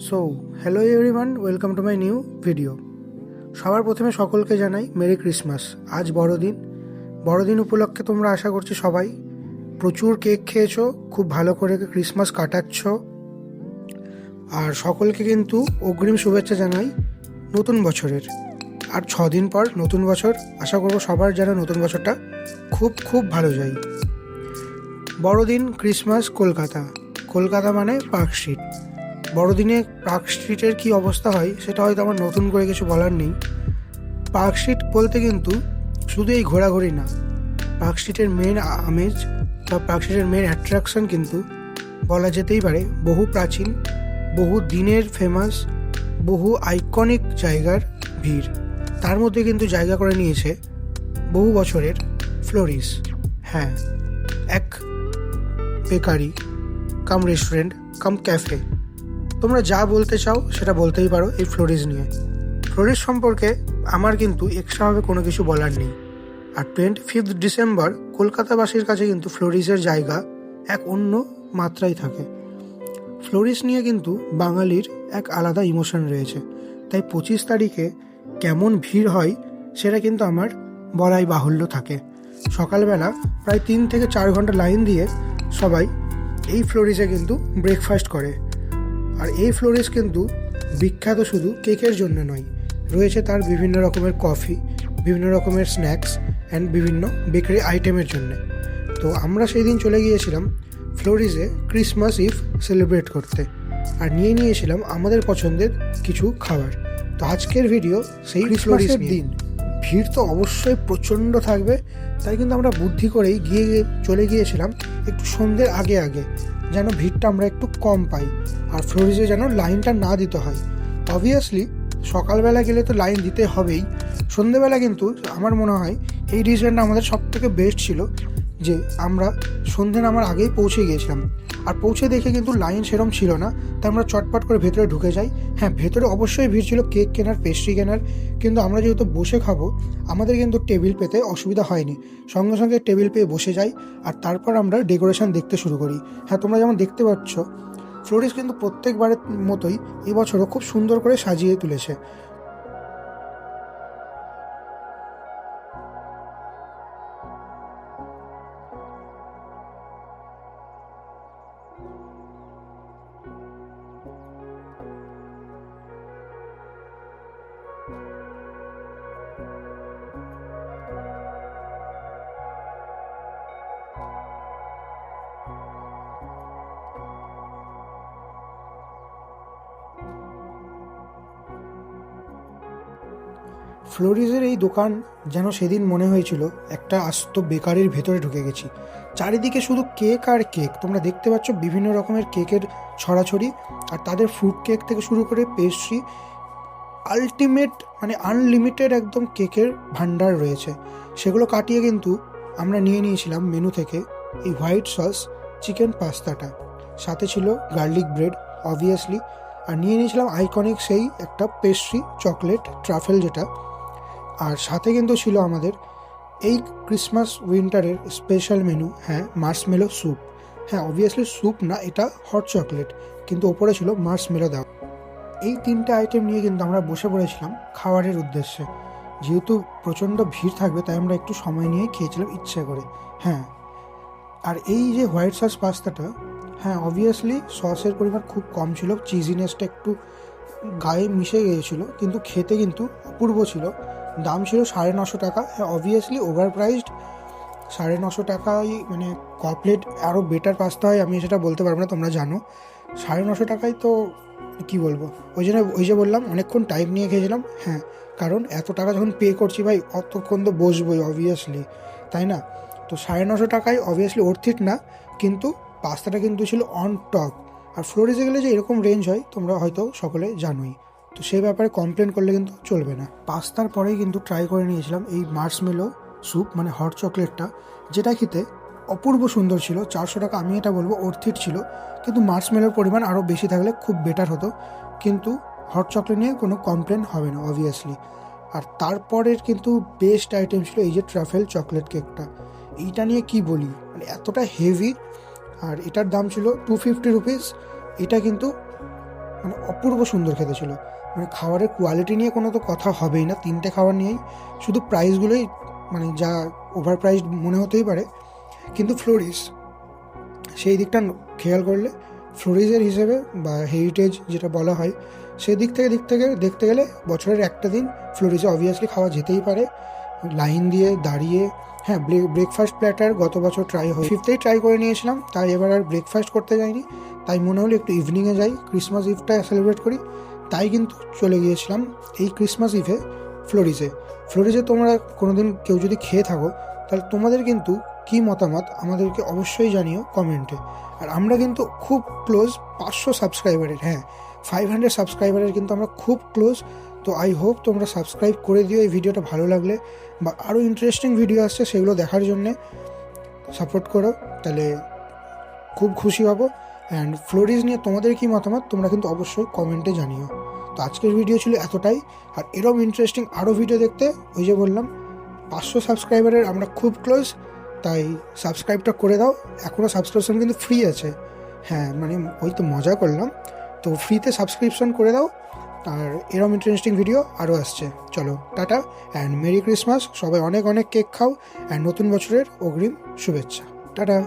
So hello everyone, welcome to my new video. সবার প্রথমে সকলকে জানাই মেরি ক্রিসমাস। আজ বড়দিন উপলক্ষে তোমরা আশা করছি সবাই প্রচুর কেক খেয়েছো, খুব ভালো করে ক্রিসমাস কাটাচ্ছ। আর সকলকে কিন্তু অগ্রিম শুভেচ্ছা জানাই নতুন বছরের। আর 6 দিন পর নতুন বছর, আশা করবো সবার যেন নতুন বছরটা খুব খুব ভালো যায়। বড়দিন, ক্রিসমাস, কলকাতা মানে পার্ক স্ট্রিট। বড়দিনে পার্ক স্ট্রিটের কী অবস্থা হয় সেটা হয়তো আমার নতুন করে কিছু বলার নেই। পার্ক স্ট্রিট বলতে কিন্তু শুধু এই ঘোরাঘুরি না, পার্ক স্ট্রিটের মেন আমেজ বা পার্ক স্ট্রিটের মেন অ্যাট্রাকশন কিন্তু বলা যেতেই পারে বহু প্রাচীন, বহু দিনের ফেমাস, বহু আইকনিক জায়গার ভিড়। তার মধ্যে কিন্তু জায়গা করে নিয়েছে বহু বছরের ফ্লোরিস। হ্যাঁ, এক বেকারি কাম রেস্টুরেন্ট কাম ক্যাফে, তোমরা যা বলতে চাও সেটা বলতেই পারো এই ফ্লোরিস নিয়ে। ফ্লোরিস সম্পর্কে আমার কিন্তু এক্সট্রাভাবে কোনো কিছু বলার নেই। আর 25 ডিসেম্বর কলকাতাবাসীর কাছে কিন্তু ফ্লোরিসের জায়গা এক অন্য মাত্রায় থাকে। ফ্লোরিস নিয়ে কিন্তু বাঙালির এক আলাদা ইমোশন রয়েছে, তাই 25 তারিখে কেমন ভিড় হয় সেটা কিন্তু আমার বলাই বাহুল্য থাকে। সকালবেলা প্রায় 3 থেকে 4 ঘন্টা লাইন দিয়ে সবাই এই ফ্লোরিসে কিন্তু ব্রেকফাস্ট করে। আর এই ফ্লোরিস কিন্তু বিখ্যাত শুধু কেকের জন্য নয়, রয়েছে তার বিভিন্ন রকমের কফি, বিভিন্ন রকমের স্ন্যাক্স অ্যান্ড বিভিন্ন বেকারি আইটেমের জন্য। তো আমরা সেই দিন চলে গিয়েছিলাম ফ্লোরিসে ক্রিসমাস ইভ সেলিব্রেট করতে, আর নিয়েছিলাম আমাদের পছন্দের কিছু খাবার। তো আজকের ভিডিও সেই ক্রিসমাসের দিন। ভিড় তো অবশ্যই প্রচণ্ড থাকবে, তাই কিন্তু আমরা বুদ্ধি করেই চলে গিয়েছিলাম একটু সন্ধ্যের আগে যেন ভিড়টা আমরা একটু কম পাই, আর ফ্লোরিসে যেন লাইনটা না দিতে হয়। অবভিয়াসলি সকালবেলা গেলে তো লাইন দিতে হবেই, সন্ধ্যেবেলা কিন্তু আমার মনে হয় এই ডিসিশনটা আমাদের সব থেকে বেস্ট ছিল যে আমরা সন্ধ্যে নামার আগেই পৌঁছে গিয়েছিলাম। আর পৌঁছে দেখে কিন্তু লাইন সেরম ছিল না, তাই আমরা চটপট করে ভেতরে ঢুকে যাই। হ্যাঁ, ভেতরে অবশ্যই ভিড় ছিল কেক কেনার, পেস্ট্রি কেনার, কিন্তু আমরা যেহেতু বসে খাবো আমাদের কিন্তু টেবিল পেতে অসুবিধা হয়নি, সঙ্গে সঙ্গে টেবিল পেয়ে বসে যাই। আর তারপর আমরা ডেকোরেশন দেখতে শুরু করি। হ্যাঁ, তোমরা যেমন দেখতে পাচ্ছ ফ্লোরিস কিন্তু প্রত্যেকবারের মতোই এবছরও খুব সুন্দর করে সাজিয়ে তুলেছে। ফ্লোরিসের এই দোকান যেন সেদিন মনে হয়েছিল একটা আস্ত বেকারির ভেতরে ঢুকে গেছি। চারিদিকে শুধু কেক আর কেক, তোমরা দেখতে পাচ্ছ বিভিন্ন রকমের কেকের ছড়াছড়ি, আর তাদের ফ্রুট কেক থেকে শুরু করে পেস্ট্রি, আলটিমেট মানে আনলিমিটেড একদম কেকের ভান্ডার রয়েছে। সেগুলো কাটিয়ে কিন্তু আমরা নিয়েছিলাম মেনু থেকে এই হোয়াইট সস চিকেন পাস্তাটা, সাথে ছিল গার্লিক ব্রেড অবভিয়াসলি, আর নিয়েছিলাম আইকনিক সেই একটা পেস্ট্রি চকলেট ট্রাফেল যেটা। আর সাথে কিন্তু ছিল আমাদের এই ক্রিসমাস উইন্টারের স্পেশাল মেনু, হ্যাঁ, মার্শমেলো স্যুপ। হ্যাঁ, অবভিয়াসলি স্যুপ না, এটা হট চকলেট, কিন্তু ওপরে ছিল মার্শমেলো দেওয়া। এই 3টে আইটেম নিয়ে কিন্তু আমরা বসে পড়েছিলাম খাবারের উদ্দেশ্যে। যেহেতু প্রচণ্ড ভিড় থাকবে তাই আমরা একটু সময় নিয়ে খেয়েছিলাম ইচ্ছে করে। হ্যাঁ, আর এই যে হোয়াইট সস পাস্তাটা, হ্যাঁ অবভিয়াসলি সসের পরিমাণ খুব কম ছিল, চিজিনেসটা একটু গায়ে মিশে গিয়েছিল, কিন্তু খেতে কিন্তু অপূর্ব ছিল। দাম ছিল 950 টাকা। হ্যাঁ, অবভিয়াসলি ওভার প্রাইসড। 950 টাকায় মানে কমপ্লিট আরও বেটার পাস্তা হয় আমি সেটা বলতে পারবো না, তোমরা জানো। 950 টাকায় তো কী বলবো, ওই যে বললাম অনেকক্ষণ টাইম নিয়ে খেয়েছিলাম। হ্যাঁ, কারণ এত টাকা যখন পে করছি ভাই, অতক্ষণ তো বসবোই অবভিয়াসলি, তাই না? তো 950 টাকায় অবভিয়াসলি অর্থিট না, কিন্তু পাস্তাটা কিন্তু ছিল অন টপ। আর ফ্লোরিসে গেলে যে এরকম রেঞ্জ হয় তোমরা হয়তো সকলে জানোই, তো সেই ব্যাপারে কমপ্লেন করলে কিন্তু চলবে না। পাস্তার পরেই কিন্তু ট্রাই করে নিয়েছিলাম এই মার্শমেলো স্যুপ মানে হট চকলেটটা, যেটা খেতে অপূর্ব সুন্দর ছিল। 400 টাকা, আমি এটা বলবো অর্থিট ছিল, কিন্তু মার্শমেলোর পরিমাণ আরও বেশি থাকলে খুব বেটার হতো। কিন্তু হট চকলেট নিয়ে কোনো কমপ্লেন হবে না অবভিয়াসলি। আর তারপরের কিন্তু বেস্ট আইটেম ছিল এই যে ট্রাফেল চকলেট কেকটা। এইটা নিয়ে কি বলি, মানে এতটা হেভি, আর এটার দাম ছিল 250 রুপিস। এটা কিন্তু মানে অপূর্ব সুন্দর খেতে ছিল। মানে খাবারের কোয়ালিটি নিয়ে কোনো তো কথা হবেই না, 3টে খাবার নিয়েই, শুধু প্রাইসগুলোই মানে যা ওভার প্রাইসড মনে হতেই পারে, কিন্তু ফ্লোরিস সেই দিকটা খেয়াল করলে ফ্লোরিজের হিসেবে বা হেরিটেজ যেটা বলা হয়, সেই দিক থেকে দেখতে গেলে বছরের একটা দিন ফ্লোরিজে অবভিয়াসলি খাওয়া যেতেই পারে, লাইন দিয়ে দাঁড়িয়ে। হ্যাঁ, ব্রেকফাস্ট প্ল্যাটার গত বছর ট্রাই হয়, 5th ট্রাই করে নিয়েছিলাম, তাই এবার আর ব্রেকফাস্ট করতে যাইনি। তাই মনে হলো একটু ইভিনিংয়ে যাই, ক্রিসমাস ইভটা সেলিব্রেট করি, তাই কিন্তু চলে গিয়েছিলাম এই ক্রিসমাস ইভে ফ্লোরিজে। তোমরা কোনোদিন কেউ যদি খেয়ে থাকো, তাহলে তোমাদের কিন্তু কী মতামত আমাদেরকে অবশ্যই জানিও কমেন্টে। আর আমরা কিন্তু খুব ক্লোজ 500 সাবস্ক্রাইবারের, হ্যাঁ 500 সাবস্ক্রাইবারের কিন্তু আমরা খুব ক্লোজ। তো আই হোপ তোমরা সাবস্ক্রাইব করে দিও এই ভিডিওটা ভালো লাগলে, বা আরও ইন্টারেস্টিং ভিডিও আসছে সেগুলো দেখার জন্যে সাপোর্ট করো, তাহলে খুব খুশি হব। অ্যান্ড ফ্লোরিজ নিয়ে তোমাদের কী মতামত তোমরা কিন্তু অবশ্যই কমেন্টে জানিও। তো আজকের ভিডিও ছিল এতটাই। আর এরকম ইন্টারেস্টিং আরও ভিডিও দেখতে, ওই যে বললাম 500 সাবস্ক্রাইবারের আমরা খুব ক্লোজ, তাই সাবস্ক্রাইবটা করে দাও। এখনও সাবস্ক্রিপশন কিন্তু ফ্রি আছে, হ্যাঁ মানে ওই তো মজা করলাম, তো ফ্রিতে সাবস্ক্রিপশন করে দাও। আর এরকম ইন্টারেস্টিং ভিডিও আরও আসছে। চলো টাটা অ্যান্ড মেরি ক্রিসমাস, সবাই অনেক অনেক কেক খাও, অ্যান্ড নতুন বছরের অগ্রিম শুভেচ্ছা। টাটা।